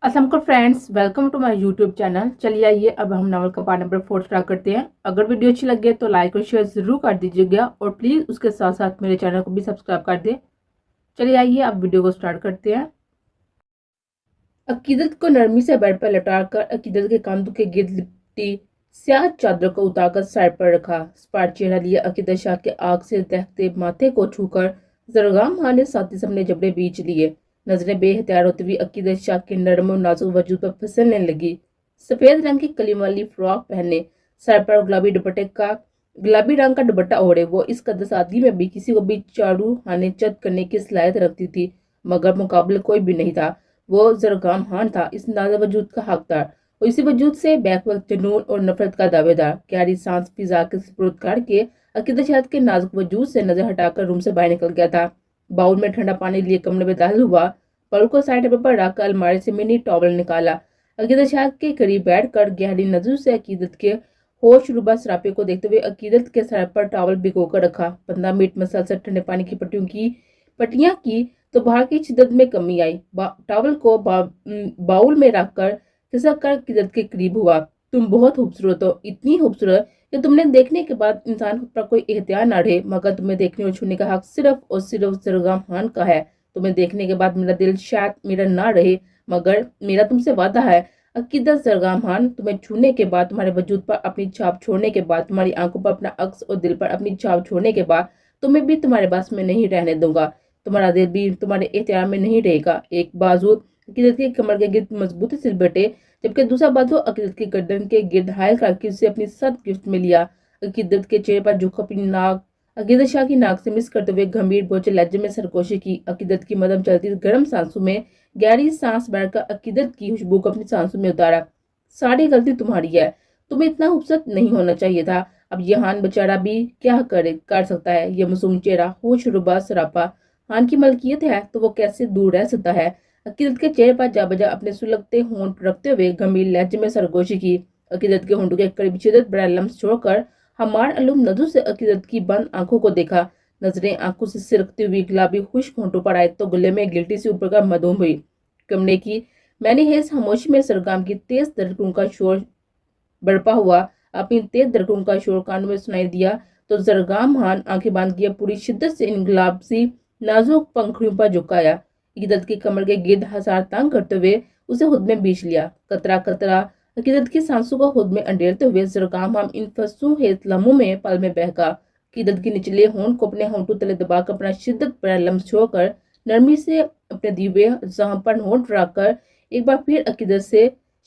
अस्सलाम friends, welcome to my YouTube channel. चलिए आइए अब हम नावल का पार्ट नंबर 4 स्टार्ट करते हैं। अगर वीडियो अच्छी लगे तो लाइक और शेयर जरूर कर दीजिएगा और प्लीज़ उसके साथ साथ मेरे चैनल को भी सब्सक्राइब कर दें। चलिए आइए अब वीडियो को स्टार्ट करते हैं। अकीदत को नरमी से बेड पर लटाकर अकीदत के कंधों के गिर्द लिपटी स्याह चादर को उतारकर सर पर रखा। स्पाट चेहरा लिया अकीदत शाह के आग से दहकते माथे को छूकर जरगाम खान ने साथी से अपने जबड़े बीच लिए। नजरें बेहतियार होती हुई अकीदत शाह के नरम और नाजुक वजूद पर फिसलने लगी। सफेद रंग की कलीम वाली फ्रॉक पहने, सर पर गुलाबी रंग का दुपट्टा ओढ़े, वो इस कदर सादगी में भी किसी को भी चारू हाने चत करने की सलाहियत रखती थी, मगर मुकाबले कोई भी नहीं था। वो जरगाम खान था, इस नाज़ा वजूद का हकदार और इसी वजूद से बैक वक्त जुनून और नफरत का दावेदार। गहरी सांस फिजा के सुपुर्द करके अकीदत शाह के नाजुक वजूद से नजर हटाकर रूम से बाहर निकल गया था। बाउल में ठंडा पानी लिए कमरे में दाखिल हुआ। पल को साइड टेबल पर रखकर अलमारी से मिनी टॉवल निकाला। अकीदत शाह के करीब बैठकर गहरी नजर से अकीदत के होश रुबा सरापे को देखते हुए अकीदत के सर पर टॉवल भिगोकर रखा। 15 मिनट मसलसल ठंडे पानी की पट्टियां की तो बाहर की शिद्दत में कमी आई। टॉवल को बाउल में रखकर खिसक कर अकीदत के करीब हुआ। तुम बहुत खूबसूरत हो, इतनी खूबसूरत कि तुमने देखने के बाद इंसान पर कोई एहतियात न रहे, मगर तुम्हें देखने और छूने का हक सिर्फ और सिर्फ जरगाम खान का है। तुम्हें देखने के बाद मेरा दिल शायद मेरा ना रहे, मगर मेरा तुमसे वादा है अकीदत जरगाम खान, तुम्हें छूने के बाद, तुम्हारे वजूद पर अपनी छाप छोड़ने के बाद, तुम्हारी आंखों पर अपना अक्स और दिल पर अपनी छाप छोड़ने के बाद तुम्हें भी तुम्हारे बस में नहीं रहने दूंगा। तुम्हारा दिल भी तुम्हारे एहतियार में नहीं रहेगा। एक बाजू अकीदत की कमर के गिर्द मजबूती से बैठे, जबकि दूसरा बाजू अकीदत की गर्दन के गिर्द हायल करके उसे अपनी सद गिफ्ट में लिया। अकीदत के चेहरे पर झुक अपनी नाक अकीदत शाह की नाक से मिस करते हुए गंभीर बोझे लहजे में सरगोशी की। अकीदत की मदम चलती गर्म सांसों में गहरी सांस भरकर अकीदत की खुशबू को अपनी सांसों में उतारा। सारी गलती तुम्हारी है, तुम्हें इतना खूबसूरत नहीं होना चाहिए था। अब यहान बेचारा भी क्या कर सकता है। यह मासूम चेहरा होश रुबा सरापा खान की मलकियत है तो वो कैसे दूर रह सकता है। अकीदत के चेहरे पर जा बजा अपने सुलगते होंठ रखते हुए गंभीर लहजे में सरगोशी की। अकीदत के होंठों के करीब शिद्दत बड़ा लम्स छोड़कर हमार अलूम नजर से अकीदत की बंद आंखों को देखा। नजरें आंखों से सिरकती हुई गुलाबी खुश्क होंठों पर आए तो गले में गिल्टी से ऊपर का मधुम हुई। कमरे की मैंने हेज खामोशी में सरगाम की तेज धड़कनों का शोर बरपा हुआ। अपनी तेज धड़कनों का शोर कानों में सुनाई दिया तो जरगाम खान आंखें बांध किए पूरी शिद्दत से इन गुलाबी नाजुक पंखुड़ियों पर झुकाया। अकीदत की कमर के गिर्द हसार तंग करते हुए उसे खुद में बीच लिया। कतरा कतरा अकीदत की सांसों को खुद में अंडेरते हुए जरगाम हम इन फंसू हेत लम्हों में पल में बहका। अकीदत की निचले होंठ को अपने होंठों तले दबाकर अपना शिद्दत पर लम्स छोड़कर नरमी से अपने दीवे जहां पर होंठ रखकर एक बार फिर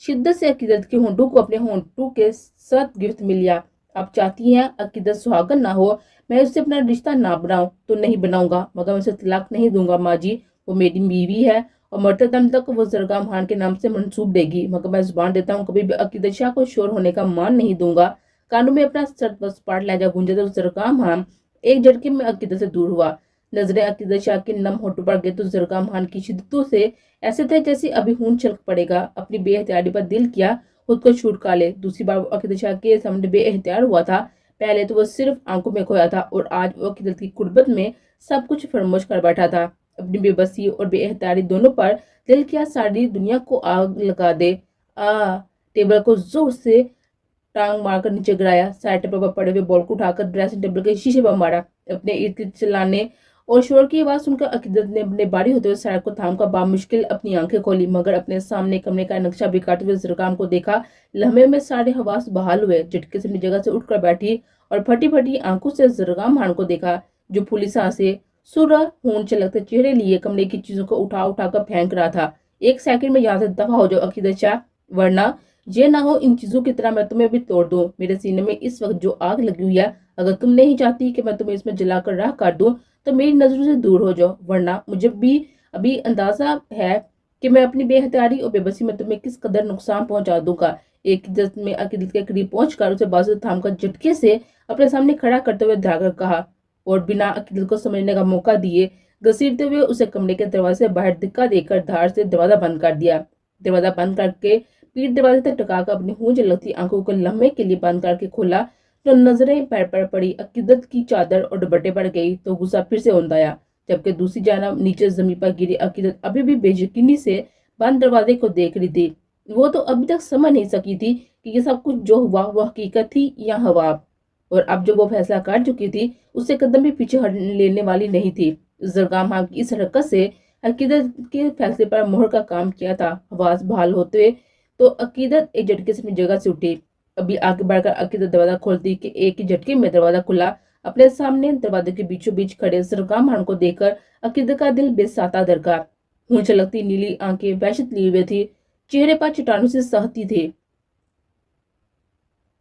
शिद्दत से अकीदत के होंठों को अपने होंठों के साथ गिरफ्त में लिया। आप चाहती हैं अकीदत सुहागन ना हो, मैं उससे अपना रिश्ता ना बनाऊं तो नहीं बनाऊंगा, मगर मैं उसे तलाक नहीं दूंगा माँ जी। वो मेरी बीवी है और मरते दम तक वो जरगाम खान के नाम से मंसूब देगी, मगर मैं जुबान देता हूँ कभी भी अकीदत शाह को शोर होने का मान नहीं दूंगा। कानों में अपना सर सपाट लहजा गूंजा तो जरगाम खान एक झटके में अकीदत से दूर हुआ। नजरें अकीदत शाह के नम होठों पर गए तो जरगाम खान की शिद्दतों से ऐसे थे जैसे अभी खून छलक पड़ेगा। अपनी बेहतियारी पर दिल किया खुद को छूट का ले। दूसरी बार अकीदत शाह के सामने बेहतियार हुआ था। पहले तो वो सिर्फ आंखों में खोया था और आज वो अकीदत की कुर्बत में सब कुछ फरमोश कर बैठा था। अपनी बेबसी और बेहतियारी दोनों पर दिल किया सारी दुनिया को आग लगा दे। टेबल को जोर से टांग मारकर नीचे गिराया। साइड टेबल पर पड़े हुए बॉल को उठाकर ड्रेसिंग टेबल के शीशे पर मारा। अपने इर्द गिर्द चिल्लाने और शोर की आवाज सुनकर अकीदत ने अपने बारी होते हुए सड़क को थाम कर बामुश्किल अपनी आंखें खोली, मगर अपने सामने कमरे का नक्शा बिगाड़ते हुए जरगाम को देखा। लम्हे में सारे हवास बहाल हुए। झटके से अपनी जगह से उठकर बैठी और फटी फटी आंखों से जरगाम खान को देखा, जो फूली सांसें सुरह खून चलकते चेहरे लिए कमरे की चीजों को उठा उठा कर फेंक रहा था। एक सेकंड में यहाँ से दफा हो जाओ अकीदत शाह, वरना ये ना हो इन चीजों की तरह मैं तुम्हें भी तोड़ दूं। मेरे सीने में इस वक्त जो आग लगी हुई है, अगर तुम नहीं चाहती कि मैं तुम्हें इसमें जलाकर राख कर दूं तो मेरी नजरों से दूर हो जाओ, वरना मुझे भी अभी अंदाजा है कि मैं अपनी बेहतियारी और बेबसी में तुम्हें किस कदर नुकसान पहुंचा दूंगा। एक इज्जत में अकीदत के करीब पहुंचकर उसे बाजू से थामकर झटके से अपने सामने खड़ा करते हुए ध्यान कहा और बिना अकीदत को समझने का मौका दिए घसीटते हुए उसे कमरे के दरवाजे से बाहर धक्का देकर धार से दरवाजा बंद कर दिया। दरवाजा बंद करके पीठ दरवाजे तक टकाकर अपनी हूंज लगती आंखों को लम्हे के लिए बंद करके खोला तो नजरें पैर पर पड़ी अकीदत की चादर और दुपट्टे पर गई तो गुस्सा फिर से उंधाया, जबकि दूसरी जानब नीचे जमीन पर गिरी अकीदत अभी भी बेयकीनी से बंद दरवाजे को देख रही थी। वो तो अभी तक समझ नहीं सकी थी कि ये सब कुछ जो हुआ वो हकीकत थी या हवा। और अब जो वो फैसला कर चुकी थी उससे कदम भी पीछे हट लेने वाली नहीं थी। जरगाम खान की इस हरकत से अकीदत के फैसले पर मोहर का काम किया था। आवाज बहाल होते हुए तो अकीदत एक झटके से अपनी जगह से उठी। अभी आगे बढ़कर अकीदत दरवाजा खोलती कि एक ही झटके में दरवाजा खुला। अपने सामने दरवाजे के बीचों बीच खड़े जरगाम खान को देखकर अकीदत का दिल बेसाता दरका। खून छलकती नीली आंखें वहशत लिए हुए थी, चेहरे पर चट्टानों से सहती थे,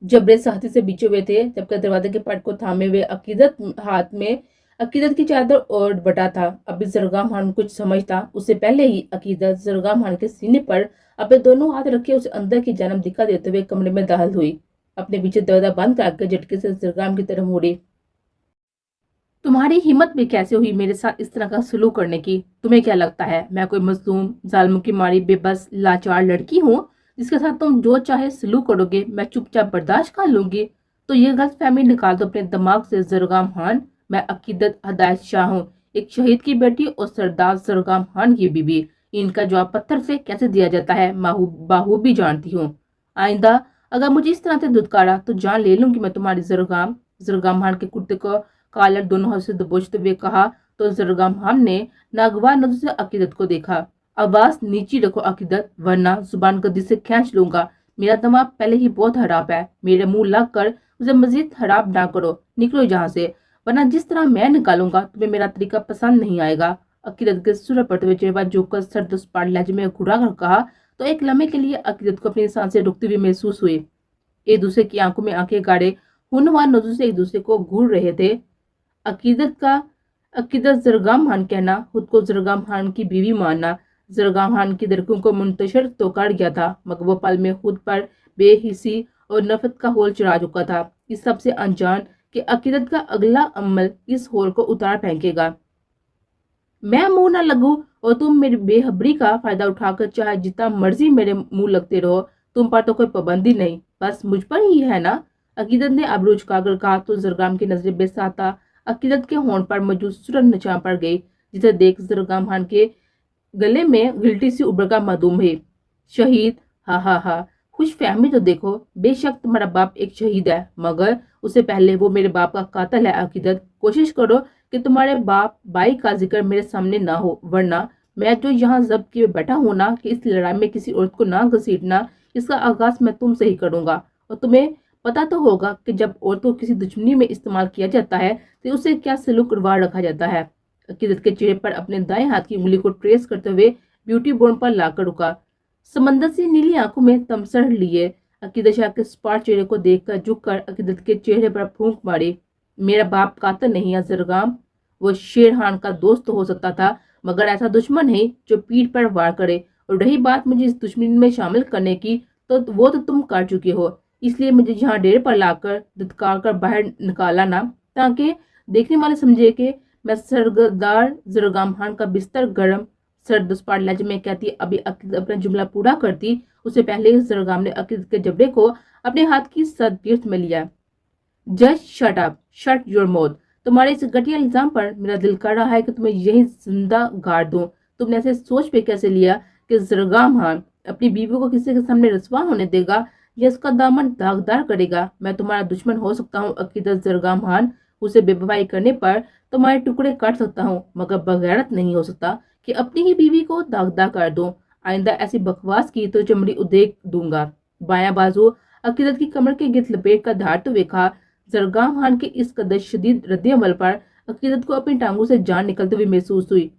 जबड़े सहती से बिछे हुए थे। जबकि दरवाजे के पट को थामे हुए अकीदत हाथ में अकीदत की चादर और बटा था। अभी जरगाम खान कुछ समझता उससे पहले ही अकीदत जरगाम खान के सीने पर अपने दोनों हाथ रखे उसे अंदर की जानब दिखा देते हुए कमरे में दाखिल हुई। अपने पीछे दरवाजा बंद करके झटके से जरगाम की तरफ मुड़ी। तुम्हारी हिम्मत भी कैसे हुई मेरे साथ इस तरह का सलूक करने की? तुम्हें क्या लगता है मैं कोई मजलूम, जालिमों की मारी बेबस लाचार लड़की हूँ जिसके साथ तुम जो चाहे सलूक करोगे मैं चुपचाप बर्दाश्त कर लूंगी? तो ये गलतफहमी निकाल दो अपने दिमाग से जरगाम खान। मैं अकीदत हदायत शाह हूँ, एक शहीद की बेटी और सरदार जरगाम खान की बीबी। इनका जवाब पत्थर से कैसे दिया जाता है बाहूबी जानती हूँ। आइंदा अगर मुझे इस तरह से धुतकारा तो जान ले लूंगी मैं तुम्हारी। जरगाम जरगाम खान के कुर्ते को कॉलर दोनों हाथ से दबोचते हुए कहा। तो जरगाम खान ने नागवार नजर से अकीदत को देखा। आवाज नीची रखो अकीदत, वरना जुबान गद्दी से खींच लूंगा। मेरा दिमाग पहले ही बहुत खराब है, मेरे मुंह लग कर उसे मजीद खराब ना करो। निकलो यहाँ से, वरना जिस तरह मैं निकालूंगा तुम्हें मेरा तरीका पसंद नहीं आएगा। अकीदत के सुर पड़ते हुए चेहरे जोकर सर्द सपाट लहजे में घुरा कर कहा। तो एक लम्हे के लिए अकीदत को अपनी सांसें रुकती हुई महसूस हुई। एक दूसरे की आंखों में आंखें गाड़े हुनवार नजरों से एक दूसरे को घूर रहे थे। अकीदत जरगाम खान कहना, खुद को जरगाम खान की बीवी मानना जरगाम खान की दरकों को मुंतशिर तो कर गया था, मगर वो पल में खुद पर बेहिसी और नफरत का होल चढ़ा चुका था। इस सबसे अनजान कि अकीदत का अगला अमल इस होल को उतार फेंकेगा। मैं मुंह न लगूं और तुम मेरी बेहबरी का फायदा उठाकर चाहे जितना मर्जी मेरे मुंह लगते रहो, तुम पर तो कोई पाबंदी नहीं, बस मुझ पर ही है ना? अकीदत ने आबरू झुकाकर कहा। तो जरगाम की नजरें बेसाता अकीदत के होंठ पर मौजूद सूरज निशान पर गई, जिसे देख जरगाम खान के गले में गिल्टी सी उभर का मासूम है। शहीद, हा हा हा, खुश फहमी तो देखो। बेशक तुम्हारा बाप एक शहीद है, मगर उससे पहले वो मेरे बाप का कातिल है। अकीदत, कोशिश करो कि तुम्हारे बाप भाई का जिक्र मेरे सामने ना हो, वरना मैं जो यहाँ जब्त किए बैठा हूँ ना कि इस लड़ाई में किसी औरत को ना घसीटना, इसका आगाज मैं तुमसे ही करूंगा। और तुम्हें पता तो होगा कि जब औरत को किसी दुश्मनी में इस्तेमाल किया जाता है तो उसे क्या सलूक करवा रखा जाता है। अकीदत के चेहरे पर अपने दाएं हाथ की उंगली को ट्रेस करते हुए ब्यूटी बोर्ड पर लाकर रुका। समंदर से नीली आंखों में तमसर लिए अकीदत शाह के स्पाट चेहरे को देखकर झुककर अकीदत के चेहरे पर फूंक मारी। मेरा बाप कातिल नहीं है जरगाम, वो शेर खान का दोस्त तो हो सकता था, मगर ऐसा दुश्मन है जो पीठ पर वार करे। और रही बात मुझे इस दुश्मनी में शामिल करने की, तो वो तो तुम कर चुके हो। इसलिए मुझे यहाँ डेरे पर लाकर धुतकार कर बाहर निकाला ना, ताकि देखने वाले समझे कि मैं सरदार जरगाम खान का बिस्तर गर्म। सर्द स्पाट लहजे में कहती अभी अकीदत अपना जुमला पूरा करती, उससे पहले ही जरगाम ने अकीदत के जबड़े को अपने हाथ की सदगिर्द में लिया। जज shut up, shut your mouth. तुम्हारे इस घटिया इल्जाम पर मेरा दिल कर रहा है कि तुम्हें यही जिंदा गाड़ दूं। तुमने ऐसे सोच पे कैसे लिया कि जरगाम खान अपनी बीवी को किसी के सामने रसवा होने देगा या उसका दामन दागदार करेगा? मैं तुम्हारा दुश्मन हो सकता हूँ अकीदत जरगाम खान, उसे बेवफाई करने पर तुम्हारे टुकड़े काट सकता हूँ, मगर बगैरत नहीं हो सकता कि अपनी ही बीवी को दागदार कर दूं। आइंदा ऐसी बकवास की तो चमड़ी उदेक दूंगा। बायां बाजू अकीदत की कमर के गिर्द लपेट कर धारते हुए कहा। जरगाम खान के इस कदर शदीद रद्द-ए-अमल पर अकीदत को अपनी टांगों से जान निकलते हुए महसूस हुई।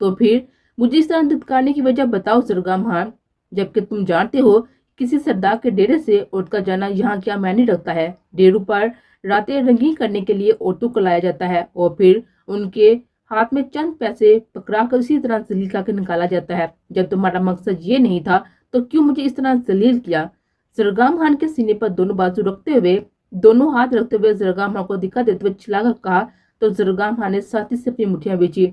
तो फिर मुझे इस तरह धुतकारने की वजह बताओ जरगाम खान, जबकि तुम जानते हो किसी सरदार के डेरे से औरत का जाना यहाँ क्या मायने रखता है। डेरों पर रातें रंगीन करने के लिए औरतों को लाया जाता है और फिर उनके हाथ में चंद पैसे पकड़ा कर उसी तरह जलील करके निकाला जाता है। जब तुम्हारा मकसद ये नहीं था तो क्यों मुझे इस तरह जलील किया? जरगाम खान के सीने पर दोनों हाथ रखते हुए जरगाम खान को दिखा देते हुए चिल्लाकर कहा। तो जरगाम खान ने साथी से अपनी मुठ्ठियां बेची।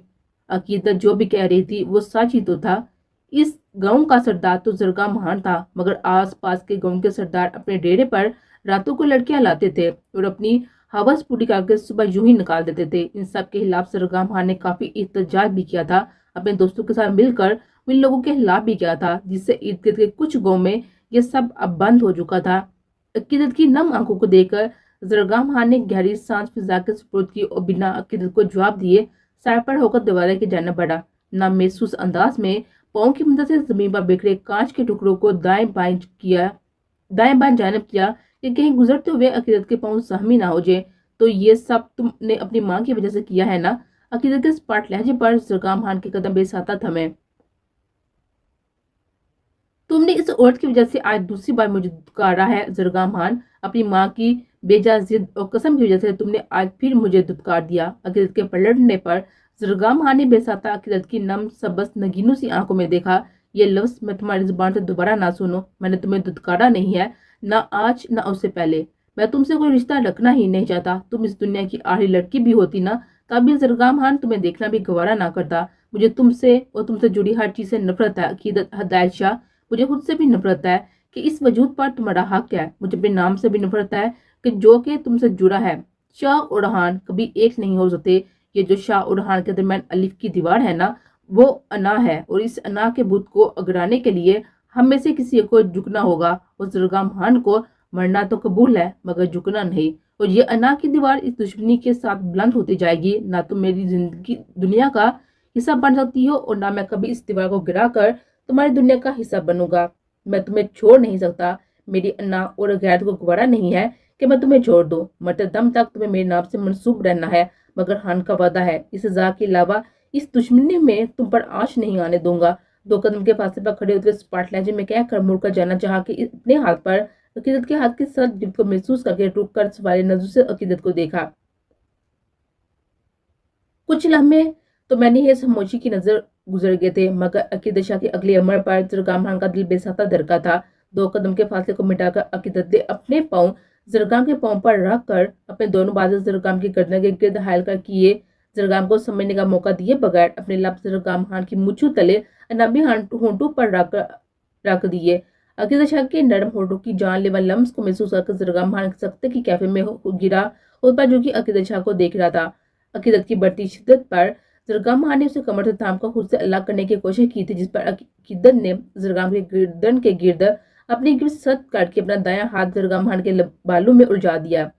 अकीदत जो भी कह रही थी वो सच ही तो था। इस गांव का सरदार तो जरगाम खान था, मगर आस पास के गांव के सरदार अपने डेरे पर रातों को लड़कियां लाते थे और अपनी हवस पूरी करके सुबह यूं ही निकाल देते थे। इन सब के खिलाफ जरगाम खान ने काफी एहतजाज भी किया था। अपने दोस्तों के साथ मिलकर उन लोगों के खिलाफ भी किया था, जिससे इर्द गिर्द के कुछ गाँव में ये सब अब बंद हो चुका था। अकीदत की नम आंखों को देखकर जरगाम खान ने गहरी सांस फिजा के सुपुर्द की और बिना अकीदत को जवाब दिए सर पर होकर दरवाजे की जाना बढ़ा। ना महसूस अंदाज में पाँव की मदद से जमीन पर बिखरे कांच के टुकड़ों को दाएं बाएं जानब किया कि कहीं गुजरते हुए अकीदत के पाँव जख्मी ना हो जाए। तो ये सब तुमने अपनी माँ की वजह से किया है ना? अकीदत के सपाट लहजे पर जरगाम खान के कदम बेसाता थमे। तुमने इस औरत की वजह से आज दूसरी बार मुझे धुतकारा है जरगाम खान। अपनी माँ की बेजा जिद और कसम की वजह से तुमने आज फिर मुझे धुतकार दिया। अकीदत के पलटने पर जरगाम खान ने बेसाता अकीदत की नम सबस नगीनों सी आंखों में देखा। ये लफ्ज मैं तुम्हारी जुबान से दोबारा ना सुनो। मैंने तुम्हें धुतकारा नहीं है, ना आज ना उससे पहले। मैं तुमसे कोई रिश्ता रखना ही नहीं चाहता। तुम इस दुनिया की आखिरी लड़की भी होती ना, तब भी जरगाम खान तुम्हें देखना भी गवारा ना करता। मुझे तुमसे और तुमसे जुड़ी हर चीज से नफरत है अकीदत हदायत शाह। मुझे खुद से भी नफरत है कि इस वजूद पर तुम्हारा हक है। मुझे अपने नाम से भी नफरत है कि जो कि तुमसे जुड़ा है। शाह और रहान कभी एक नहीं हो सकते। ये जो शाह और रहान के दरमियान अलिफ की दीवार है ना, वो अना है, और इस अना के बुत को अगराने के लिए हम में से किसी को झुकना होगा। और जरगाम खान को मरना तो कबूल है, मगर झुकना नहीं। और ये अना की दीवार इस दुश्मनी के साथ बुलंद होती जाएगी। ना तुम मेरी जिंदगी दुनिया का हिस्सा बन सकती हो, और ना मैं कभी इस दीवार को गिरा कर तुम्हारी दुनिया का हिस्सा बनूंगा। मैं तुम्हें छोड़ नहीं सकता। मेरी अन्ना और गैरत को गवारा नहीं है कि मैं तुम्हें छोड़ दूं। मरते दम तक तुम्हें मेरे नाम से मंसूब रहना है, मगर खान का वादा है इस सजा के अलावा इस दुश्मनी में तुम पर आंच नहीं आने दूंगा। 2 कदम के फासले पर खड़े उतरे सपाट लहजे में कहकर मुड़कर जाना चाहा कि अपने हाथ पर अकीदत के हाथ के साथ जिद को महसूस करके रुक कर सवारे नजर से अकीदत को देखा। कुछ लम्हे तो मैंने ये खामोशी की नजर गुजर गए थे, मगर अकीदत शाह के अगले अमर पर जरगाम खान का दिल बेसाता धड़का था। 2 कदम के फासले को मिटाकर अकीदत ने अपने पाँव जरगाम के पाँव पर रख कर अपने दोनों बाजू जरगाम की गर्दन के गिर्द हायल कर किए। जरगाम को समझने का मौका दिए बगैर अपने लब जरगाम खान की मुछू तले अनाबी होंठों पर रख दिए। अकीदत शाह के नरम होठों की जानलेवा लम्स को महसूस करके जरगाम खान सख्ते की कैफे में गिरा उस पर जो कि अकीदत शाह को देख रहा था। अकीदत की बढ़ती शिद्दत पर जरगाम खान ने उसे कमर से थाम कर खुद से अलग करने की कोशिश की थी, जिस पर अकीदत ने जरगाम के गर्दन के गिर्द अपनी गिरफ्त सख्त करके अपना दायां हाथ जरगाम खान के बालों में उलझा दिया।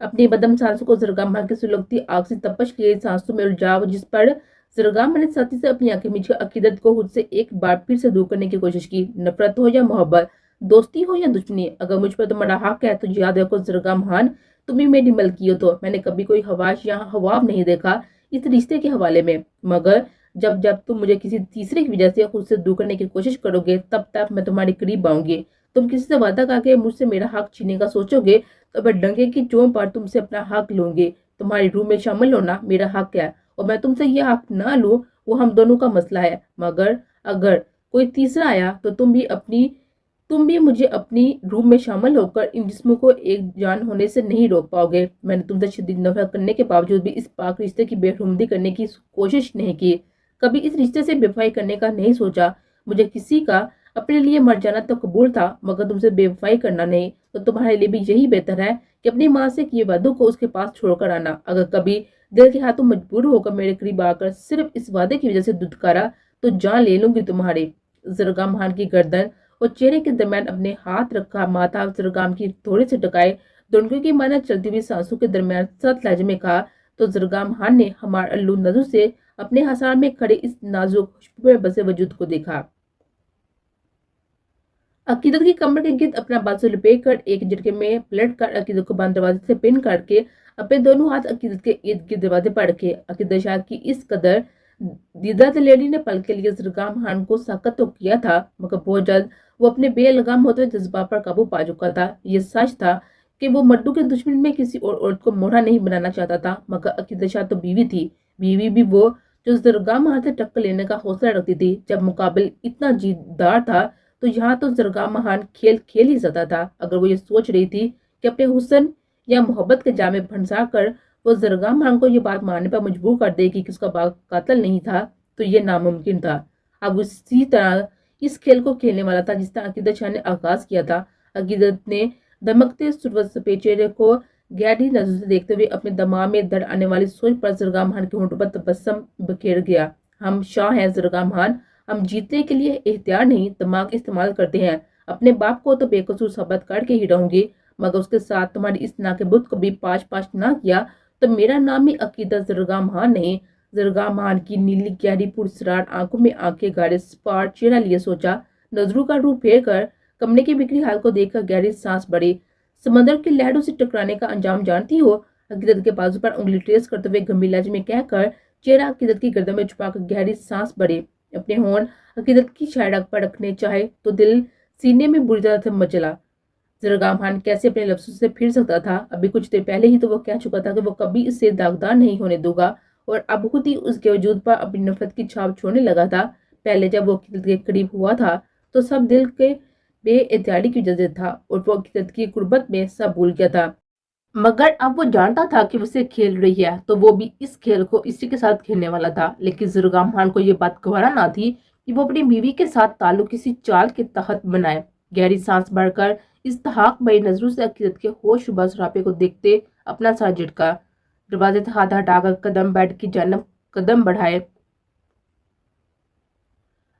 अपनी बदम सांसों को जरगाम खान की सुलगती आग से तपश लिए सांसों में उलझा, जिस पर जरगाम खान ने साथी से अपनी आंखें मीचकर अकीदत को खुद से एक बार फिर से दूर करने की कोशिश की। नफरत हो या मोहब्बत, दोस्ती हो या दुश्मनी, अगर मुझ पर तुम्हारा हक है तो याद रखो जरगाम खान, तुम भी मेरी मलकी हो। तो मैंने कभी कोई हवाश या हवाब नहीं देखा इस रिश्ते के हवाले में, मगर जब जब तुम मुझे किसी तीसरे की वजह से खुद से दूर करने की कोशिश करोगे, तब तक मैं तुम्हारे करीब आऊंगी। तुम किसी से वादा करके मुझसे मेरा हक छीनने का सोचोगे तो मैं डंके की चोट पर तुमसे अपना हक लूंगी। तुम्हारी रूह में शामिल होना मेरा हक है, और मैं तुमसे यह हक ना लूं वो हम दोनों का मसला है। मगर अगर कोई तीसरा आया तो तुम भी मुझे अपनी रूह में शामिल होकर इन जिस्मों को एक जान होने से नहीं रोक पाओगे। मैंने तुमसे शदीद नफरत करने के बावजूद भी इस पाक रिश्ते की बेरहमदी करने की कोशिश नहीं की। कभी इस रिश्ते से बेवफाई करने का नहीं सोचा। मुझे किसी का अपने लिए मर जाना तो कबूल था, मगर तुमसे बेवफाई करना नहीं। तो तुम्हारे लिए भी यही बेहतर है कि अपनी माँ से किए वादों को उसके पास छोड़कर आना। अगर कभी दिल के हाथों मजबूर होकर मेरे करीब आकर सिर्फ इस वादे की वजह से दुदकारा तो जान ले लूंगी तुम्हारी। जरगाम खान की गर्दन और चेहरे के दरमियान अपने हाथ रखा, माथा जरगाम की थोड़ी से टकाए, दोनों की माना चलती हुई सांसों के दरमियान सख्त लहजे में कहा। तो जरगाम खान ने हमारे अल्लू नजर से अपने हसार में खड़े इस नाजुक खुशबू में बसे वजूद को देखा। अकीदत की कमर के गिर्द अपना बाजू लपेट कर एक झटके में पलट कर अकीदत को बंद दरवाजे से पिन करके अपने दोनों हाथ अकीदत के इर्द गिर्द दरवाजे पर रखे। अकीदत शाह की इस कदर दीदा लेडी ने पल के लिए जरगाम खान को सख्त तो किया था, मगर बहुत जल्द वो अपने बेलगाम होते हुए जज्बा पर काबू पा चुका था। ये सच था कि वो मर्दों के दुश्मन में किसी और औरत को मोड़ा नहीं बनाना चाहता था, मगर अकीदत शाह तो बीवी थी, बीवी भी वो जो जरगाम खान से टक्कर लेने का हौसला रखती थी। जब मुकाबल इतना जीतदार था तो यहाँ तो जरगाम खान खेल खेल ही सकता था। अगर वो ये सोच रही थी कि अपने हुस्न या मोहब्बत के जाम में फंसा कर वो जरगाम खान को ये बात मानने पर मजबूर कर देगी कि उसका बाप कातिल नहीं था, तो ये नामुमकिन था। अब उसी तरह इस खेल को खेलने वाला था जिस तरह अकीदत शाह ने आगाज किया था। अकीदत ने दमकते सफेद चेहरे को गहरी नजर से देखते हुए अपने दिमाग में दर्द आने वाली सोच पर जरगाम खान के होंठों पर तबस्सुम बिखेर गया। हम शाह हैं जरगाम खान, हम जीतने के लिए इख्तियार नहीं दिमाग इस्तेमाल करते हैं। अपने बाप को तो बेकसूर साबित करके ही रहूंगी, मगर उसके साथ तुम्हारी इस नाकेबुद को भी पाश पाश ना किया तो मेरा नाम ही अकीदत जरगा महान नहीं। जरगा महान की नीली गहरी पुरस्रार आंखों में आंखें गाड़े स्पाट चेहरा लिए सोचा, नजरों का रूप फेर कर कमरे की बिगड़ी हाल को देखकर गहरी सांस बढ़ी। समंदर की लहरों से टकराने का अंजाम जानती हो? अकीदत के बाजू पर उंगली ट्रेस करते हुए गंभीर लहजे में कहकर चेहरा अकीदत की गर्दन में छुपाकर गहरी सांस भरी। अपने होंठ अकीदत की शायराक पर रखने चाहे तो दिल सीने में बुरी तरह से मचला। जरगा खान कैसे अपने लफ्जों से फिर सकता था? अभी कुछ देर पहले ही तो वो कह चुका था कि वो कभी इससे दागदार नहीं होने दूंगा, और अब खुद ही उसके वजूद पर अपनी नफरत की छाप छोड़ने लगा था। पहले जब वो अकीदत के करीब हुआ था तो सब दिल के बेइख्तियारी की वजह से था, और वो अकीदत की कुर्बत में सब भूल गया था। मगर अब वो जानता था कि उसे खेल रही है तो वो भी इस खेल को इसी के साथ खेलने वाला था। लेकिन जरगाम खान को ये बात गवारा ना थी कि वो अपनी बीवी के साथ ताल्लुक किसी चाल के तहत बनाए। गहरी सांस भरकर इस्तहाक भरी नजरों से अकीदत के होशरुबा सरापे को देखते अपना सर झटका। दरवाजे से हाथ हटाकर कदम बेड की जानब कदम बढ़ाए।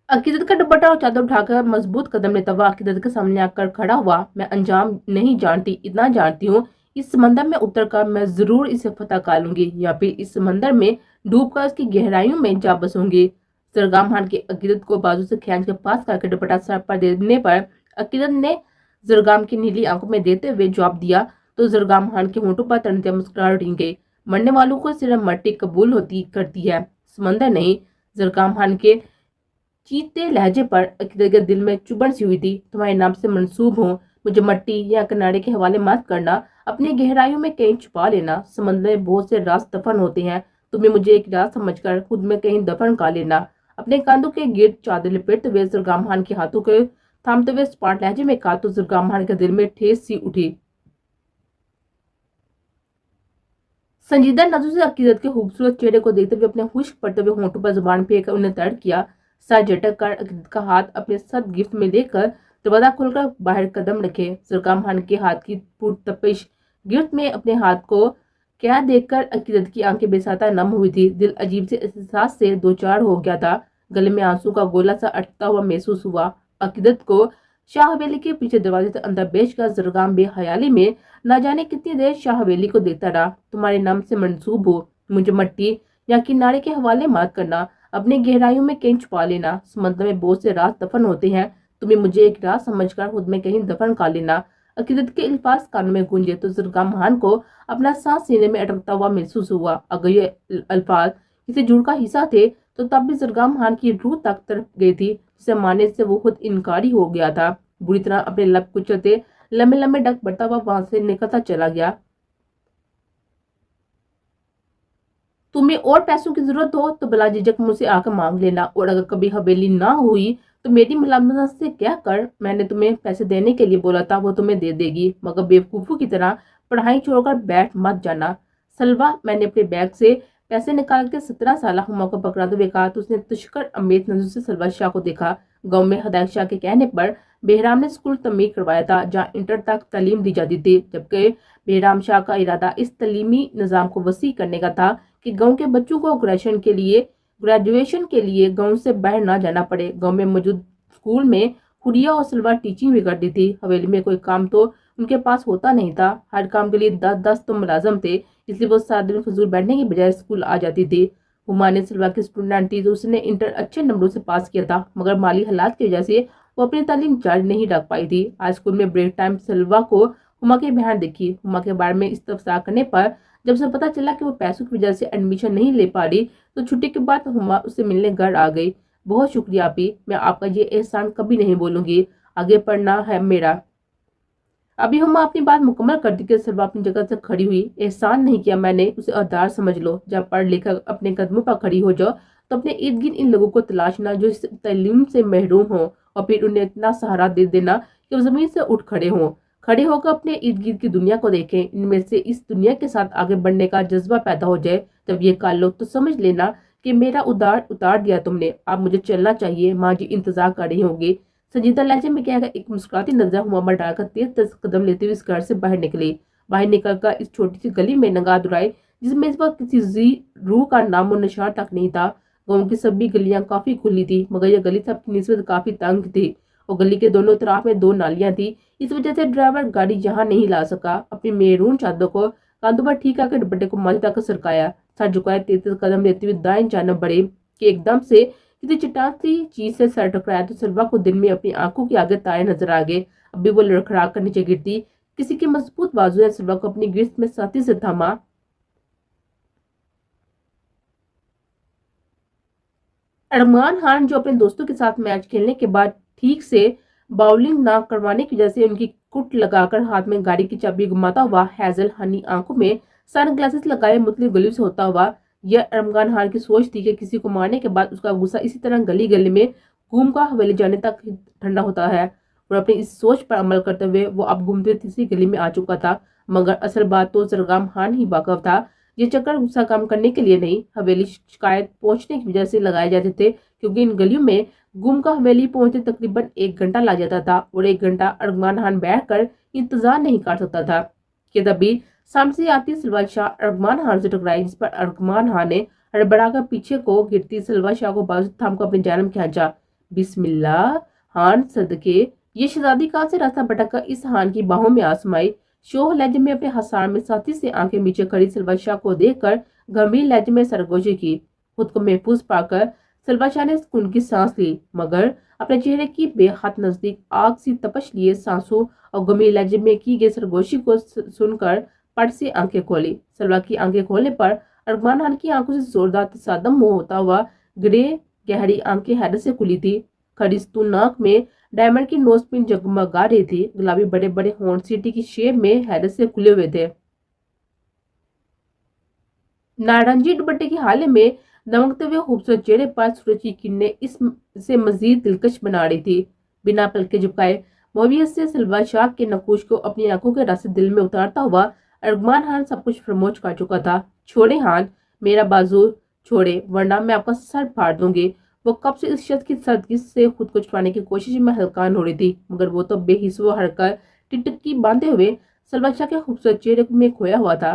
अकीदत का दुपट्टा और चादर उठाकर मजबूत कदम लेता हुआ अकीदत के सामने आकर खड़ा हुआ। मैं अंजाम नहीं जानती, इतना जानती हूँ इस समंदर में उतरकर मैं जरूर इसे फतह कर लूंगी, या फिर इस समंदर में डूबकर इसकी गहराइयों में जा बसूंगी। जरगाम खान की अकीदत को बाजू से खींच के पास करके दुपट्टा सर पर देने पर अकीदत ने जरगाम की नीली आंखों में देते हुए जवाब दिया तो जरगाम खान के होंठों पर तनते मुस्कुराहट रह गई। मरने वालों को सिर्फ मट्टी कबूल होती करती है, समंदर नहीं। जरगाम खान के चीते लहजे पर अकीदत के दिल में चुभन सी हुई थी। तुम्हारे नाम से मंसूब हो, मुझे मट्टी या किनारे के हवाले मत करना, अपनी गहराइयों में कहीं छुपा लेना। समंदर में बहुत से राज दफन होते हैं, तुम्हें मुझे एक राज समझकर खुद में कहीं दफन कर लेना। अपने कंधों के गिर्द चादर लपेटते हुए जरगाम खान के हाथों को थामते हुए स्पाट लहजे में कहा तो जरगाम खान के दिल में ठेस सी उठी। संजीदा नजरों से अकीदत के खूबसूरत चेहरे को देखते हुए अपने खुश्क पड़ते हुए होंठों पर जुबान फेंक कर उन्हें तर्क किया। सर झटक कर अकीदत का हाथ अपने सद गिफ्ट में लेकर दरवाजा खोलकर बाहर कदम रखे। जरगाम खान के हाथ की पुरतपिश गिफ्ट में अपने हाथ को क्या देखकर अकीदत की आंखें बेसाता नम हुई थी। दिल अजीब से एहसास से दो चार हो गया था। गले में आंसू का गोला सा अटकता हुआ महसूस हुआ। अकीदत को शाह हवेली के पीछे दरवाजे से अंदर बेचकर जरगाम बेहयाली में न जाने कितनी देर शाह हवेली को देखता रहा। तुम्हारे नाम से मंसूब हो, मुझे मट्टी या किनारे के हवाले मत करना, अपने गहराइयों में कहीं छुपा लेना। समंदर में बहुत से राज दफन होते हैं, तुम्हें मुझे एक राज समझकर खुद में कहीं दफन कर लेना। अकीदत के अल्फाज कानों में गूंजे तो जरगाम खान को अपना सांस सीने में अटकता हुआ महसूस हुआ। अगर ये अल्फाज किसी जुड़ का हिस्सा थे तो तब भी जरगाम खान की रूह तक तड़प गई थी, जिसे मानने से वो खुद इनकारी हो गया था। बुरी तरह अपने लब कुचलते लंबे लंबे डग बढ़ता हुआ वहां से निकलता चला गया। तुम्हें और पैसों की जरूरत हो तो बिला झिझक मुझसे आकर मांग लेना, और अगर कभी हवेली ना हुई तो मेरी मलामत से क्या कर, मैंने तुम्हें पैसे देने के लिए बोला था, वो तुम्हें दे देगी, मगर बेवकूफों की तरह पढ़ाई छोड़कर बैठ मत जाना। सलवा, मैंने अपने बैग से पैसे निकाल के 17 साल हुमा को पकड़ा तो कहा तो उसने तुष्कर अमेत नजर से सलवा शाह को देखा। गांव में हदायत शाह के कहने पर बेहराम ने स्कूल तमीर करवाया था जहां इंटर तक तालीम दी जाती थी, जबकि बेहराम शाह का इरादा इस तलीमी निजाम को वसी करने का था कि गांव के बच्चों को ग्रेजुएशन के लिए गांव से बाहर ना जाना पड़े। गांव में मौजूद स्कूल में हुरिया और सलवा टीचिंग भी करती थी। हवेली में कोई काम तो उनके पास होता नहीं था, हर काम के लिए 10-10 तो मुलाजम थे, इसलिए वो सारा दिन फजूल बैठने की बजाय स्कूल आ जाती थी। हुमा ने सलवा की स्टूडेंट थी तो उसने इंटर अच्छे नंबरों से पास किया था, मगर माली हालात की वजह से वो अपनी तालीम जारी नहीं रख पाई थी। आज स्कूल में ब्रेक टाइम सलवा को हुमा की बहन देखी। हुमा के बारे में इस्तफसार करने पर जब से पता चला कि वो पैसों की वजह से एडमिशन नहीं ले पा रही तो छुट्टी के बाद हुमा उससे मिलने घर आ गई। बहुत शुक्रिया आपी, मैं आपका ये एहसान कभी नहीं भूलूंगी, आगे पढ़ना है मेरा। अभी हुमा अपनी बात मुकम्मल कर दी कि सलवा अपनी जगह से खड़ी हुई। एहसान नहीं किया मैंने, उसे अदार समझ लो। जब पढ़ लिखकर अपने कदमों पर खड़ी हो जाओ तो अपने इर्द गिर्द इन लोगों को तलाशना जो इस तालीम से महरूम हो, और फिर उन्हें इतना सहारा दे देना कि वो जमीन से उठ खड़े हों, खड़े होकर अपने इर्द गिर्द की दुनिया को देखें, इनमें से इस दुनिया के साथ आगे बढ़ने का जज्बा पैदा हो जाए। जब ये कर लो तो समझ लेना कि मेरा उतार दिया तुमने, अब मुझे चलना चाहिए, माँ जी इंतजार कर रही होंगी। संजीदा लहजे में कहकर एक मुस्कुराती नजर हुमा पर डालकर तेज तेज कदम लेते हुए इस घर से बाहर निकली। बाहर निकलकर इस छोटी सी गली में नगाह दुराई जिसमें इस वक्त किसी रूह का नामो निशान तक नहीं था। गांव की सभी गलियां काफी खुली थी, मगर यह गली सबकी निस्बत काफी तंग थी और गली के दोनों तरफ में 2 नालियां थी। इस वजह से ड्राइवर गाड़ी यहाँ नहीं ला सका। अपनी मेरून चादर को कांधों पर ठीक आकर दुपट्टे को माथे तक सरकाया, सर झुकाए, तेज कदम लेते हुए दाएं जानब बढ़े कि एकदम से किसी चट्टान सी चीज से सर टकराया तो सलवा को दिन में अपनी आंखों के आगे तारे नजर आ गए। अभी वो लड़खड़ा कर नीचे गिरती, किसी की मजबूत बाजू ने सलवा को अपनी गिरफ्त में साथी से थामा। अरमान खान, जो अपने दोस्तों के साथ मैच खेलने के बाद ठीक से बाउलिंग ना करवाने की वजह से उनकी कुट लगाकर हाथ में गाड़ी की चाबी घुमाता हुआ, हैजल हनी आंखों में सन ग्लासेस लगाए मुतली गली से होता हुआ, यह अरमान खान की सोच थी कि किसी को मारने के बाद उसका गुस्सा इसी तरह गली गली में घूम कर हवेली जाने तक ठंडा होता है। और अपनी इस सोच पर अमल करते हुए वो अब घूमते तीसरी गली में आ चुका था। मगर असल बात तो सरगाम खान ही वाकफ था। ये चक्कर गुस्सा कम करने के लिए नहीं, हवेली शिकायत पहुंचने की वजह से लगाए जाते थे, क्योंकि इन गलियों में घूम का हवेली पहुंचते तकरीबन 1 घंटा लग जाता था और 1 घंटा अरमान खान बैठ कर इंतजार नहीं कर सकता था कि तभी सामने से आती सलवा शाह अरमान खान से टकराई, जिस पर अरमान खान ने हड़बड़ाकर पीछे को गिरती सलवा शाह को बाजू थाम को अपनी जानब खींचा। बिस्मिल्लाह खान सदके, ये शहजादी कहाँ से रास्ता भटक कर इस खान की बाहों में आसमाई। शोह लहजे में अपने हसार में साथी से आंखें नीचे खड़ी सलवा शाह को देखकर गंभीर लहजे में सरगोशी की। खुद को महफूज पाकर सलवा शाह ने सुकून की सांस ली, मगर अपने चेहरे की बेहद नजदीक आग सी तपश लिए सांसों और गंभीर लहजे में की गई सरगोशी को सुनकर पट से आंखें खोली। सलवा की आंखें खोलने पर अरमान खान की आंखों से जोरदार तसादम होता हुआ ग्रे गहरी आंखें हैरत से खुली थी। खड़िस्तू नाक में डायमंड की नोज पिन जगमगा रही थी, गुलाबी बड़े बड़े हॉर्न सिटी की शेप में हैरत से खुले हुए थे। नारंगी दुपट्टे के हाले में दमकते हुए खूबसूरत चेहरे पर सूरज की किरणें इसे मजीद दिलकश बना रही थी। बिना पलके झुकाए मोबियत से सलवा शाह के नकूश को अपनी आंखों के रास्ते दिल में उतारता हुआ अरमान खान सब कुछ फरमोश कर चुका था। छोड़े हान, मेरा बाजू छोड़े, वरना मैं आपका सर फाड़ दूंगी। वो कब से इस शख्स की सर्दगी से खुद को छुपाने की कोशिश में हलकान हो रही थी, मगर वो तो बेहिस्सो हरकर टिकटकी बांधे हुए सलवा शाह के खूबसूरत चेहरे में खोया हुआ था।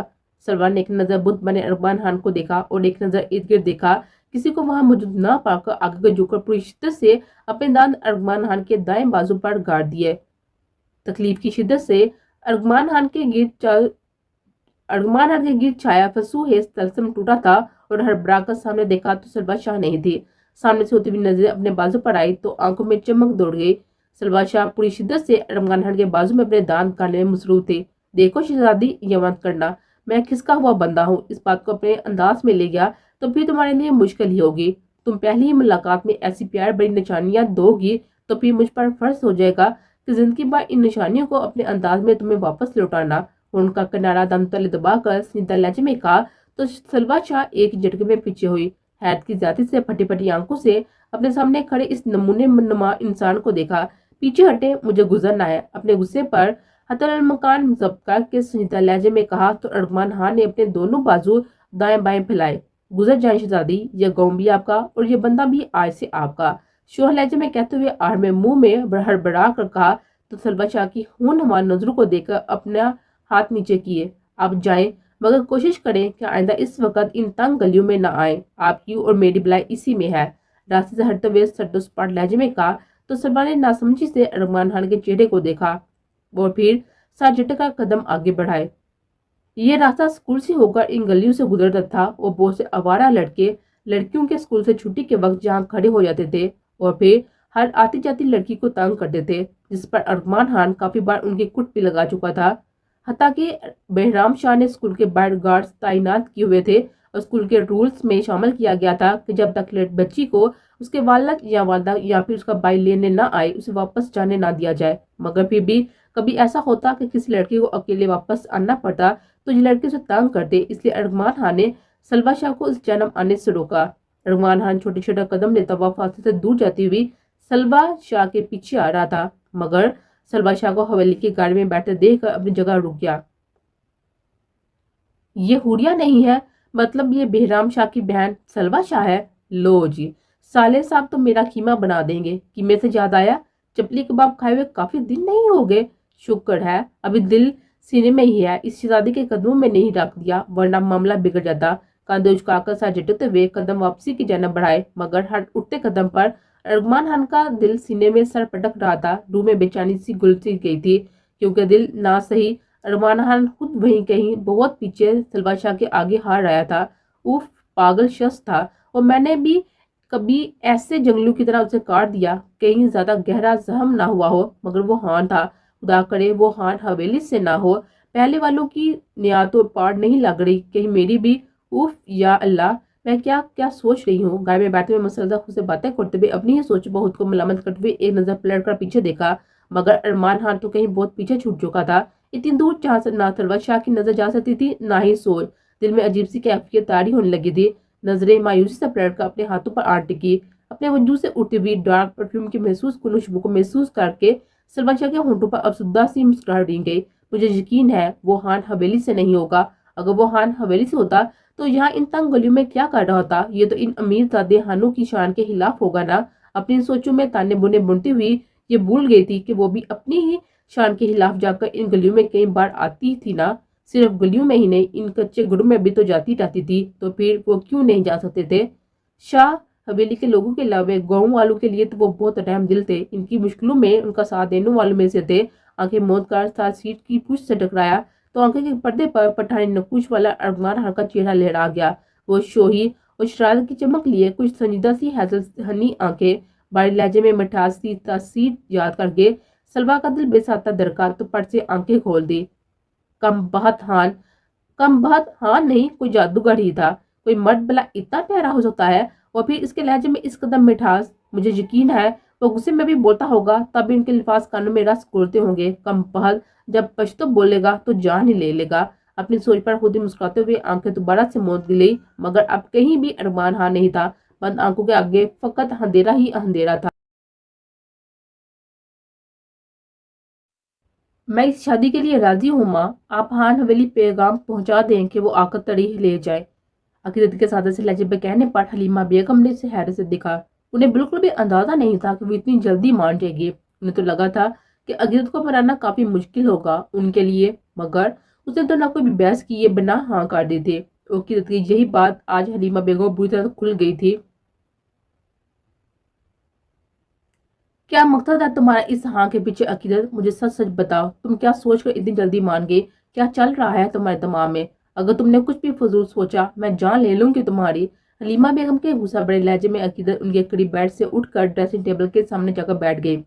सलवा ने एक नजर बुत बने अरमान खान को देखा और एक नजर इर्द गिर्द देखा। किसी को वहां मौजूद न पाकर आगे को झुककर पूरी शिद्दत से अपने दांत अरमान खान के दाएं बाजू पर गाड़ दिए। तकलीफ की शिद्दत से अरमान खान के गिर छाया फसू है तलसम टूटा था और हड़बड़ा कर सामने देखा तो सलवा शाह नहीं थी। सामने से होती हुई नजर अपने बाजू पर आई तो आंखों में चमक दौड़ गई। सलवा शाह पूरी शिद्दत से अरमान खान के बाजू में अपने दांत काटने में मसरूफ थे। देखो शहजादी, ये मत करना, मैं खिसका हुआ बंदा हूँ। इस बात को अपने अंदाज में ले गया तो फिर तुम्हारे लिए मुश्किल ही होगी। तुम पहली ही मुलाकात में ऐसी प्यार बड़ी निशानियां दोगी तो फिर मुझ पर फर्ज हो जाएगा कि जिंदगी भर इन निशानियों को अपने अंदाज में तुम्हें वापस लौटाना। उनका किनारा दम तले दबाकर स्निग्ध लहजे में कहा तो सलवा शाह एक झटके में पीछे हुई। हैरत की ज्यादा से फटी फटी आंखों से अपने सामने खड़े इस नमूने नुमा इंसान को देखा। पीछे हटे, मुझे गुजरना है। अपने गुस्से पर हतल मकान जब्त के संजीदा लहजे में कहा तो अरमान खान ने अपने दोनों बाजू दाएं बाएं फैलाए। गुजर जाए शहजादी, यह गाँव भी आपका और ये बंदा भी आज से आपका, शोह लहजे में कहते हुए आड़ में मुंह में हड़बड़ा कर कहा तो सलवा शाह की खूननुमा नजरों को देखकर अपना हाथ नीचे किए। आप जाएं, मगर कोशिश करें कि आइंदा इस वक्त इन तंग गलियों में न आए। आपकी और मेरी भलाई इसी में है। रास्ते से हटते हुए सट्टोसपाट लहजे में कहा तो सलवा ने नासमझी से अरमान खान के चेहरे को देखा और फिर सर झटका कदम आगे बढ़ाए। ये रास्ता स्कूल से होकर इन गलियों से गुजरता था और बहुत से आवारा लड़के लड़कियों के स्कूल से छुट्टी के वक्त जहाँ खड़े हो जाते थे और फिर हर आती जाती लड़की को तंग करते थे, जिस पर अरमान खान काफी बार उनकी कुट भी लगा चुका था। हत्ता कि बहराम शाह ने स्कूल के बाहर गार्ड्स तैनात किए हुए थे और स्कूल के रूल्स में शामिल किया गया था कि जब तक बच्ची को उसके वालिद या वालिदा या फिर उसका भाई लेने न आए उसे वापस जाने ना दिया जाए। मगर फिर भी कभी ऐसा होता कि किसी लड़की को अकेले वापस आना पड़ता तो ये लड़के उसे तंग करते, इसलिए अरमान खान ने सलवा शाह को इस जन्म आने से रोका। अरमान खान छोटे छोटे कदम लेता हुआ फासले से दूर जाती हुई सलवा शाह के पीछे आ रहा था, मगर सलवा शाह को हवेली की गाड़ी में बैठे देखकर अपनी जगह रुक गया। ये हुरिया नहीं है, मतलब ये बहराम शाह की बहन सलवा शाह है। लो जी, साले साहब तो मेरा कीमा बना देंगे। कीमे से याद आया, चपली कबाब खाए हुए काफी दिन नहीं हो गए। शुक्र है अभी दिल सीने में ही है, इस शहजादी के कदमों में नहीं रख दिया, वरना मामला बिगड़ जाता। کاندھے اچکا کر سر جھٹکتے ہوئے قدم واپسی کی جانب بڑھائے، مگر ہر اٹھتے قدم پر ارغمان خان کا دل سینے میں سر پٹک رہا تھا۔ روح میں بے چینی سی گھل سی گئی تھی، کیونکہ دل نہ صحیح ارغمان خان خود وہیں کہیں بہت پیچھے سلوا شاہ کے آگے ہار رہا تھا۔ اوف، پاگل شخص تھا، اور میں نے بھی کبھی ایسے جنگلوں کی طرح اسے کاٹ دیا، کہیں زیادہ گہرا زخم نہ ہوا ہو، مگر وہ خان تھا، خدا کرے وہ خان حویلی سے نہ ہو، پہلے والوں کی نیاتوں پاڑ نہیں لگ رہی، کہیں میری بھی۔ اوف یا اللہ، میں کیا کیا سوچ رہی ہوں۔ گائے میں بیٹھے ہوئے مسلسل خود سے باتیں کرتے ہوئے اپنی ہی سوچ بہت کو ملامت کرتے ہوئے ایک نظر پلٹ کر پیچھے دیکھا، مگر ارغمان خان تو کہیں بہت پیچھے چھوٹ چکا تھا، اتنی دور جہاں سے نہ سلوا شاہ کی نظر جا سکتی تھی نہ ہی سوچ۔ دل میں عجیب سی کیفیت طاری ہونے لگی تھی، نظریں مایوسی سے پلٹ کر اپنے ہاتھوں پر آ ٹکی، اپنے وجود سے اٹھتی ہوئی ڈارک پرفیوم کی محسوس خوشبو کو محسوس کر کے سلوا شاہ کے ہونٹوں پر افسردہ سی مسکراہٹ رہ گئی۔ مجھے یقین ہے وہ خان حویلی سے نہیں ہوگا، اگر وہ خان حویلی سے ہوتا تو یہاں ان تنگ گلیوں میں کیا کر رہا ہوتا؟ یہ تو ان امیر زادے خانوں کی شان کے خلاف ہوگا نا۔ اپنی سوچوں میں تانے بنے بنتی ہوئی یہ بھول گئی تھی کہ وہ بھی اپنی ہی شان کے خلاف جا کر ان گلیوں میں کئی بار آتی تھی نا، صرف گلیوں میں ہی نہیں، ان کچے گھروں میں بھی تو جاتی رہتی تھی، تو پھر وہ کیوں نہیں جا سکتے تھے؟ شاہ حویلی کے لوگوں کے علاوہ گاؤں والوں کے لیے تو وہ بہت رحم دل تھے، ان کی مشکلوں میں ان کا ساتھ دینے والوں میں سے تھے۔ آنکھیں موند کر ساتھ سیٹ کی پشت سے ٹکرایا تو آنکھیں کے پردے پر پٹھانی نقوش والا ارغمان خان کا چہرہ لہرا گیا۔ وہ شوہی اور شرارت کی چمک لیے کچھ سنجیدہ سی حیضل ہنی آنکھیں، بڑے لہجے میں مٹھاس سی تاثیر یاد کر کے سلوا کا دل بے ساختہ دھڑکا تو پٹ سے آنکھیں کھول دی۔ کم بہت خان نہیں، کوئی جادوگر ہی تھا، کوئی مرد بلا اتنا پیارا ہو سکتا ہے، اور پھر اس کے لہجے میں اس قدر مٹھاس۔ مجھے یقین ہے وہ غصے میں بھی بولتا ہوگا، تب ان کے الفاظ کانوں میں رس گھولتے ہوں گے۔ کم بہت، جب پشتو بولے گا تو جان ہی لے لے گا۔ اپنی سوچ پر خود ہی مسکراتے ہوئے آنکھیں دوبارہ سے موند لی، مگر اب کہیں بھی ارغمان خان نہیں تھا، بند آنکھوں کے آگے فقط اندھیرا ہی اندھیرا تھا۔ میں اس شادی کے لیے راضی ہوں ماں، آپ خان حویلی پیغام پہنچا دیں کہ وہ آ کر تاریخ لے جائے۔ عقیدت کے سادہ سے لہجے پہ کہنے پر حلیمہ بیگم نے اسے حیرت سے دیکھا۔ انہیں بالکل بھی اندازہ نہیں تھا کہ وہ اتنی جلدی مان جائے گی۔ انہیں تو لگا تھا کہ عقیدت کو منانا کافی مشکل ہوگا ان کے لیے، مگر اس نے تو نہ کوئی بھی بحث کیے بنا ہاں کر دی تھی۔ عقیدت کی یہی بات آج حلیمہ بیگم بری طرح کھل گئی تھی۔ کیا مقصد ہے تمہارا اس ہاں کے پیچھے عقیدت؟ مجھے سچ سچ بتاؤ، تم کیا سوچ کر اتنی جلدی مان گئی؟ کیا چل رہا ہے تمہارے دماغ میں؟ اگر تم نے کچھ بھی فضول سوچا میں جان لے لوں گی تمہاری۔ حلیمہ بیگم کے غصہ بڑے لہجے میں عقیدت ان کے قریب بیڈ سے اٹھ کر ڈریسنگ ٹیبل کے سامنے جا کر بیٹھ گئی۔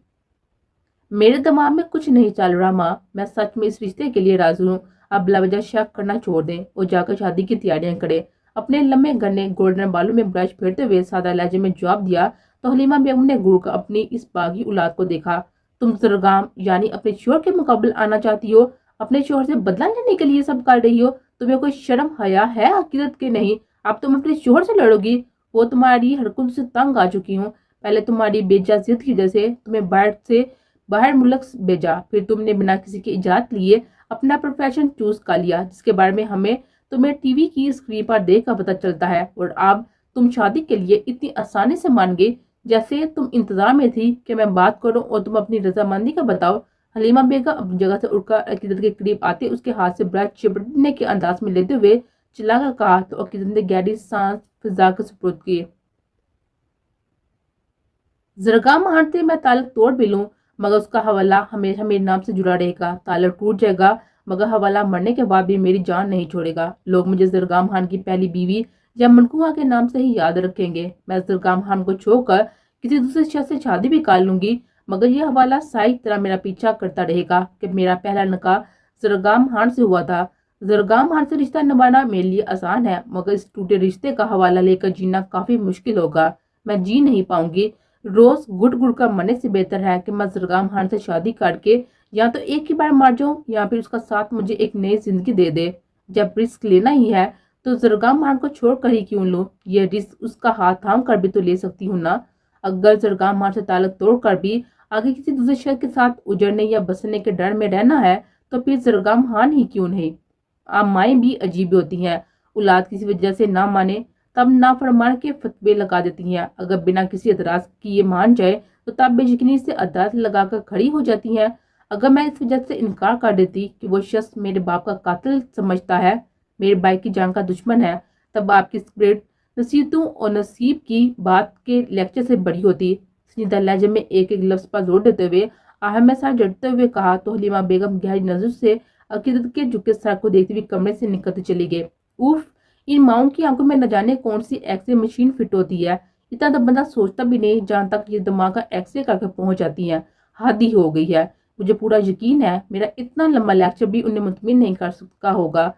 میرے دماغ میں کچھ نہیں چل رہا ماں، میں سچ میں اس رشتے کے لیے راضی ہوں۔ اب بلا وجہ شک کرنا چھوڑ دیں اور جا کر شادی کی تیاریاں کریں۔ اپنے لمبے گھنے گولڈن بالوں میں برش پھیرتے ہوئے سادہ لہجے میں جواب دیا تو حلیمہ بیگم نے گھور کر اپنی اس باغی اولاد کو دیکھا۔ تم زرگام یعنی اپنے شوہر کے مقابل آنا چاہتی ہو؟ اپنے شوہر سے بدلہ لینے کے لیے سب کر رہی ہو؟ تمہیں کوئی شرم حیا ہے عقیدت کے نہیں؟ اب تم اپنے شوہر سے لڑو گی؟ وہ تمہاری حرکتوں سے تنگ آ چکی ہوں۔ پہلے تمہاری بیجا ضد کی وجہ سے تمہیں باہر ملک بھیجا، پھر تم نے بنا کسی کی اجازت لیے اپنا پروفیشن چوز کر لیا، جس کے بارے میں ہمیں تمہیں ٹی وی کی اسکرین پر دیکھ کر پتہ چلتا ہے، اور اب تم شادی کے لیے اتنی آسانی سے مان گئی جیسے تم انتظار میں تھی کہ میں بات کروں اور تم اپنی رضامندی کا بتاؤ۔ حلیمہ بیگم اپنی جگہ سے اٹھ کر عقیدت کے قریب آتے اس کے ہاتھ سے برش چپڑنے کے انداز میں لیتے ہوئے چلا کر کہا تو عقیدت نے گہری سانس فضا کے سپرد کی۔ زرگام خان سے میں تعلق توڑ بھی لوں مگر اس کا حوالہ ہمیشہ میرے نام سے جڑا رہے گا۔ تعلق ٹوٹ جائے گا مگر حوالہ مرنے کے بعد بھی میری جان نہیں چھوڑے گا۔ لوگ مجھے زرگام خان کی پہلی بیوی یا منقوہ کے نام سے ہی یاد رکھیں گے۔ میں زرگام خان کو چھوڑ کر کسی دوسرے شخص سے شادی بھی کر لوں گی مگر یہ حوالہ سائی طرح میرا پیچھا کرتا رہے گا کہ میرا پہلا نکاح زرگام خان سے ہوا تھا۔ زرگام خان سے رشتہ نبھانا میرے لیے آسان ہے مگر اس ٹوٹے رشتے کا حوالہ لے کر جینا کافی مشکل ہوگا۔ میں جی نہیں پاؤں گی۔ روز گٹ گٹ کر مرنے سے بہتر ہے کہ میں زرگام خان سے شادی کر کے یا تو ایک ہی بار مر جاؤں یا پھر اس کا ساتھ مجھے ایک نئی زندگی دے دے۔ جب رسک لینا ہی ہے تو زرگام خان کو چھوڑ کر ہی کیوں لوں؟ یہ رسک اس کا ہاتھ تھام کر بھی تو لے سکتی ہوں نا۔ اگر زرگام خان سے تعلق توڑ کر بھی آگے کسی دوسرے شخص کے ساتھ اجڑنے یا بسنے کے ڈر میں رہنا ہے تو پھر زرگام خان ہی کیوں نہیں۔ عام مائیں بھی عجیب ہوتی ہیں، اولاد کسی وجہ سے نہ مانے تب نافرمان کے فتوے لگا دیتی ہیں، اگر بنا کسی اعتراض کی یہ مان جائے تو تب بے یقینی سے عدالت لگا کر کھڑی ہو جاتی ہیں۔ اگر میں اس وجہ سے انکار کر دیتی کہ وہ شخص میرے باپ کا قاتل سمجھتا ہے، میرے بھائی کی جان کا دشمن ہے، तब आपकी स्क्रिप्ट नसीहतों और नसीब की बात के लेक्चर से बड़ी होती। संजीदा लहजे में एक एक लफ्ज पर जोर देते हुए आहmed साहब डरते हुए कहा तो हलीमा बेगम गहरी नजर से अकीदत के झुके सर को देखते हुए कमरे से निकलती चली गई। उफ, इन माओं की आंखों में न जाने कौन सी एक्सरे मशीन फिट होती है, इतना तो बंदा सोचता भी नहीं जहां तक ये दिमाग का एक्सरे करके पहुंच जाती है। हद ही हो गई है। मुझे पूरा यकीन है मेरा इतना लंबा लेक्चर भी उन्हें मुतमिन नहीं कर सका होगा।